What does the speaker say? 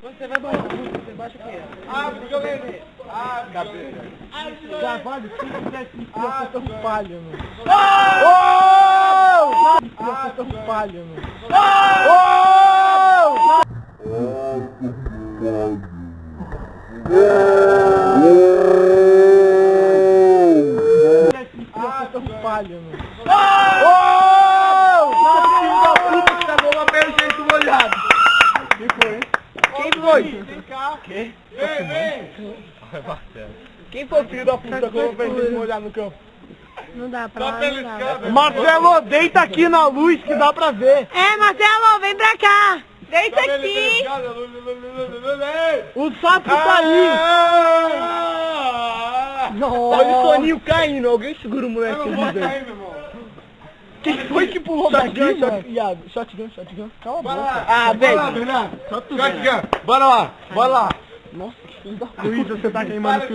Você vai baixar, você baixa aqui. Violência! Cabeça. Cavalo, se tivesse criança tão falha, mano. Criança tão falha, mano. Criança tão falha, mano. Filho da puta que cagou uma perna de jeito molhado. Quem foi? Quem foi? Quem? Vem! Quem foi o filho da puta que cagou uma perna de jeito molhado no campo? Não dá pra lá, não dá. Marcelo, deita aqui na luz que dá pra ver. É, Marcelo, vem pra cá. Deita aqui. O sapo tá aí. Olha o soninho caindo. Alguém segura o moleque. Eu não vou cair, meu irmão. Quem foi que pulou daqui, mano? Shotgun. Cala a boca. Ah, velho. Bora lá, Bernardo. Bora lá. Nossa, que filho da puta. Luiz, você tá queimando